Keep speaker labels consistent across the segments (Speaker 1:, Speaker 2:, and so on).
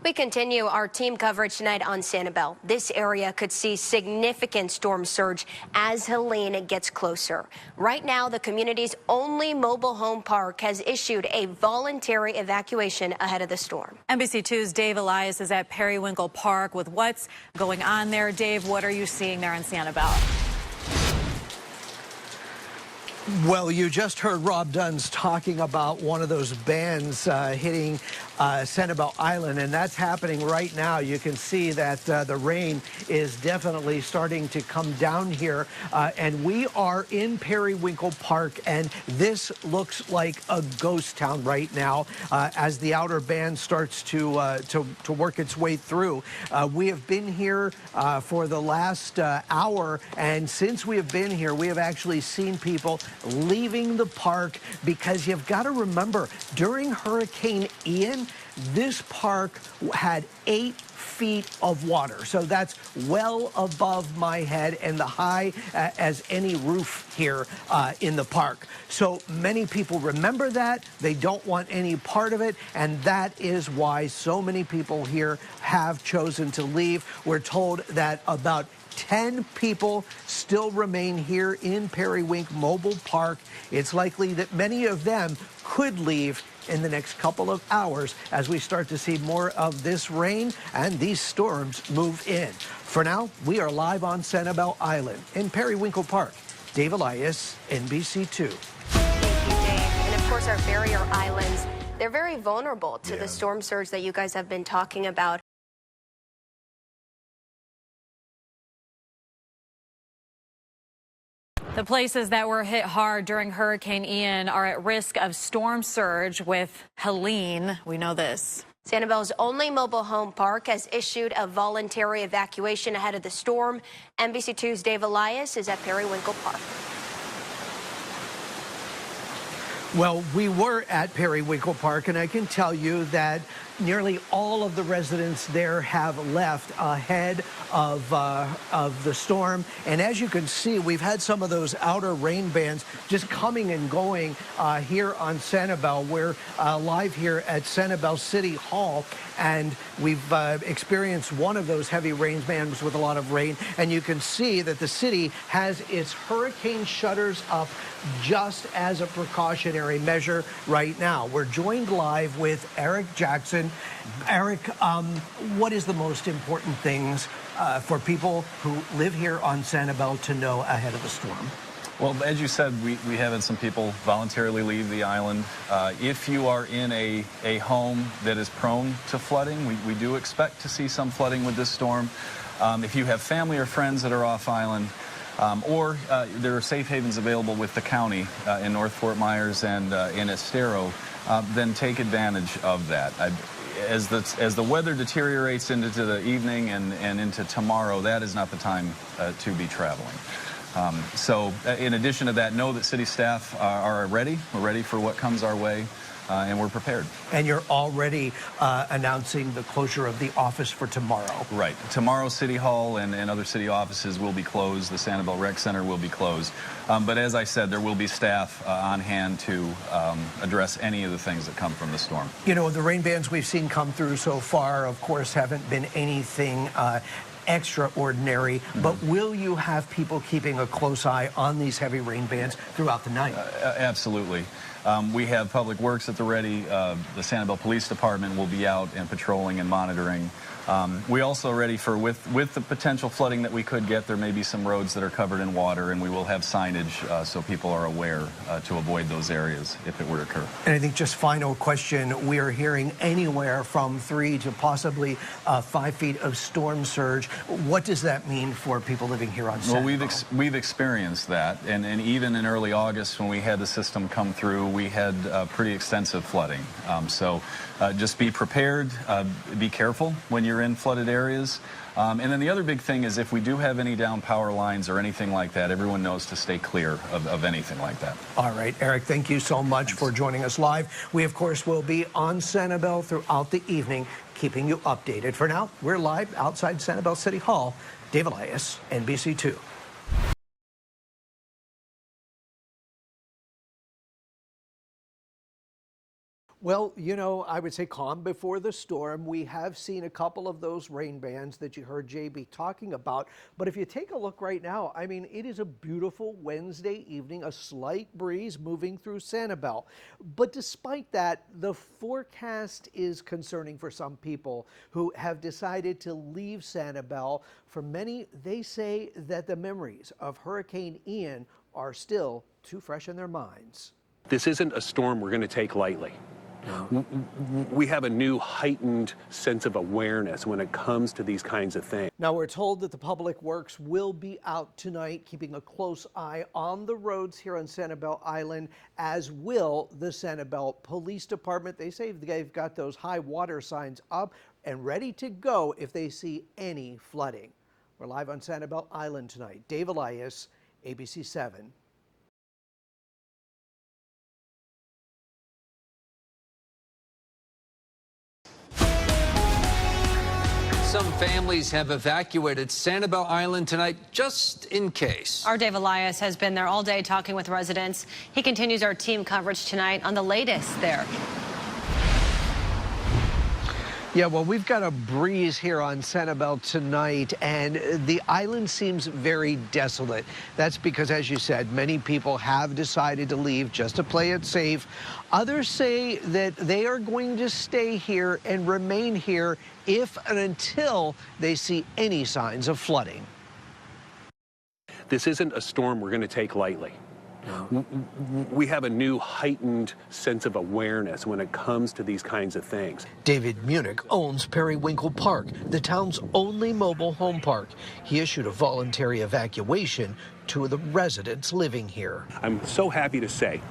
Speaker 1: We continue our team coverage tonight on Sanibel. This area could see significant storm surge as Helene gets closer. Right now, the community's only mobile home park has issued a voluntary evacuation ahead of the storm.
Speaker 2: NBC2's Dave Elias is at Periwinkle Park with what's going on there. Dave, what are you seeing there in Sanibel?
Speaker 3: Well, you just heard Rob Duns talking about one of those bands hitting Sanibel Island, and that's happening right now. You can see that the rain is definitely starting to come down here, and we are in Periwinkle Park, and this looks like a ghost town right now as the outer band starts to work its way through. We have been here for the last hour, and since we have been here, we have actually seen people leaving the park because you've got to remember, during Hurricane Ian, this park had 8 feet of water. So that's well above my head and the high as any roof here in the park. So many people remember that. They don't want any part of it. And that is why so many people here have chosen to leave. We're told that about 10 people still remain here in Periwinkle Mobile Park. It's likely that many of them could leave in the next couple of hours as we start to see more of this rain and these storms move in. For now, we are live on Sanibel Island in Periwinkle Park. Dave Elias, NBC2.
Speaker 1: Thank you, Dave. And of course, our barrier islands, they're very vulnerable to the storm surge that you guys have been talking about.
Speaker 2: The places that were hit hard during Hurricane Ian are at risk of storm surge. With Helene, we know this.
Speaker 1: Sanibel's only mobile home park has issued a voluntary evacuation ahead of the storm. NBC2's Dave Elias is at Periwinkle Park.
Speaker 3: Well, we were at Periwinkle Park, and I can tell you that nearly all of the residents there have left ahead of the storm. And as you can see, we've had some of those outer rain bands just coming and going here on Sanibel. We're live here at Sanibel City Hall, and we've experienced one of those heavy rain bands with a lot of rain. And you can see that the city has its hurricane shutters up just as a precautionary measure right now. We're joined live with Eric Jackson. Eric, what is the most important things for people who live here on Sanibel to know ahead of the storm?
Speaker 4: Well, as you said, we have had some people voluntarily leave the island. If you are in a home that is prone to flooding, we do expect to see some flooding with this storm. If you have family or friends that are off island, or there are safe havens available with the county in North Fort Myers and in Estero, then take advantage of that. As the weather deteriorates into the evening and into tomorrow, that is not the time to be traveling. So in addition to that, know that city staff are ready. We're ready for what comes our way. And we're prepared.
Speaker 3: And you're already announcing the closure of the office for tomorrow.
Speaker 4: Right. Tomorrow, City Hall and other city offices will be closed. The Sanibel Rec Center will be closed. But as I said, there will be staff on hand to address any of the things that come from the storm.
Speaker 3: You know, the rain bands we've seen come through so far, of course, haven't been anything extraordinary, but will you have people keeping a close eye on these heavy rain bands throughout the night?
Speaker 4: Absolutely. We have Public Works at the ready. The Sanibel Police Department will be out and patrolling and monitoring. We also are ready for, with the potential flooding that we could get, there may be some roads that are covered in water, and we will have signage so people are aware to avoid those areas if it were to occur.
Speaker 3: And I think just final question, we are hearing anywhere from 3 to possibly 5 feet of storm surge. What does that mean for people living here on Sanibel?
Speaker 4: Well, we've experienced that, and even in early August when we had the system come through, we had pretty extensive flooding. So just be prepared, be careful when you're in flooded areas. And then the other big thing is if we do have any down power lines or anything like that, everyone knows to stay clear of anything like that.
Speaker 3: All right, Eric, thank you so much for joining us live. We, of course, will be on Sanibel throughout the evening, keeping you updated. For now, we're live outside Sanibel City Hall. Dave Elias, NBC2. Well, you know, I would say calm before the storm. We have seen a couple of those rain bands that you heard JB talking about. But if you take a look right now, I mean, it is a beautiful Wednesday evening, a slight breeze moving through Sanibel. But despite that, the forecast is concerning for some people who have decided to leave Sanibel. For many, they say that the memories of Hurricane Ian are still too fresh in their minds.
Speaker 5: This isn't a storm we're going to take lightly. We have a new heightened sense of awareness when it comes to these kinds of things.
Speaker 3: Now, we're told that the Public Works will be out tonight, keeping a close eye on the roads here on Sanibel Island, as will the Sanibel Police Department. They say they've got those high water signs up and ready to go if they see any flooding. We're live on Sanibel Island tonight. Dave Elias, ABC 7.
Speaker 6: Some families have evacuated Sanibel Island tonight just in case.
Speaker 7: Our Dave Elias has been there all day talking with residents. He continues our team coverage tonight on the latest there.
Speaker 3: Yeah, well, we've got a breeze here on Sanibel tonight, and the island seems very desolate. That's because, as you said, many people have decided to leave just to play it safe. Others say that they are going to stay here and remain here if and until they see any signs of flooding.
Speaker 5: This isn't a storm we're going to take lightly. We have a new heightened sense of awareness when it comes to these kinds of things.
Speaker 3: David Munich owns Periwinkle Park, the town's only mobile home park. He issued a voluntary evacuation to the residents living here.
Speaker 5: I'm so happy to say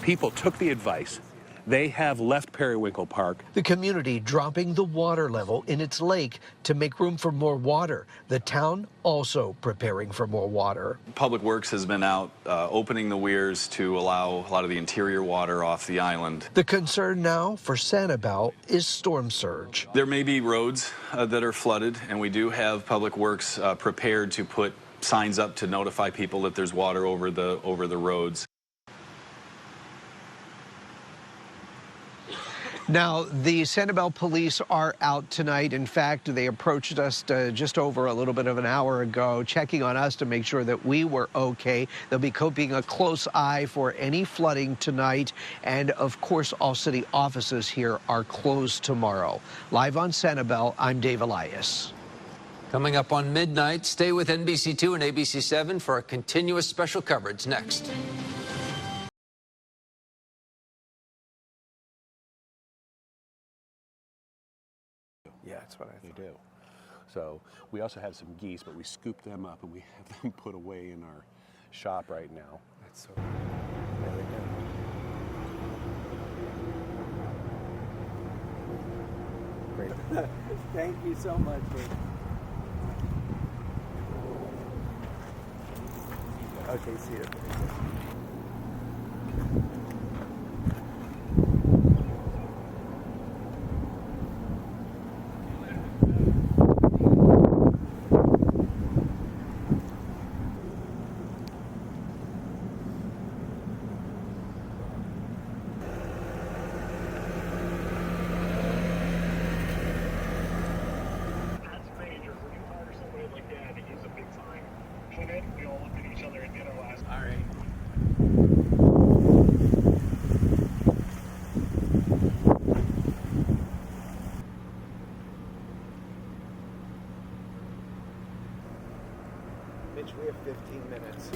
Speaker 5: people took the advice. They have left Periwinkle Park.
Speaker 3: The community dropping the water level in its lake to make room for more water. The town also preparing for more water.
Speaker 4: Public Works has been out opening the weirs to allow a lot of the interior water off the island.
Speaker 3: The concern now for Sanibel is storm surge.
Speaker 4: There may be roads that are flooded, and we do have Public Works prepared to put signs up to notify people that there's water over the roads.
Speaker 3: Now, the Sanibel police are out tonight. In fact, they approached us just over a little bit of an hour ago, checking on us to make sure that we were okay. They'll be keeping a close eye for any flooding tonight. And, of course, all city offices here are closed tomorrow. Live on Sanibel, I'm Dave Elias.
Speaker 6: Coming up on midnight, stay with NBC2 and ABC7 for a continuous special coverage next.
Speaker 5: Yeah, that's what I thought. They do. So we also have some geese, but we scooped them up and we have them put away in our shop right now. That's so really good. Great.
Speaker 3: Thank you so much. Okay, see you.
Speaker 8: We all looked at each other and did our last.
Speaker 3: All right. Mitch, we have 15 minutes.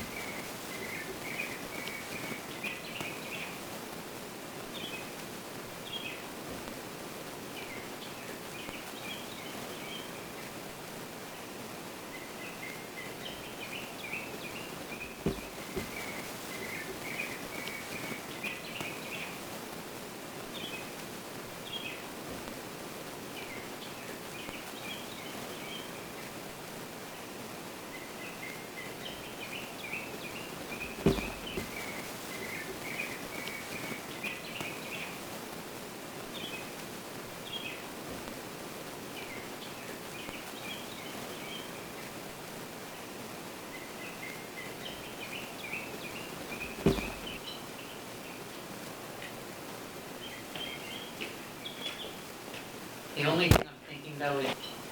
Speaker 9: The only thing I'm thinking though is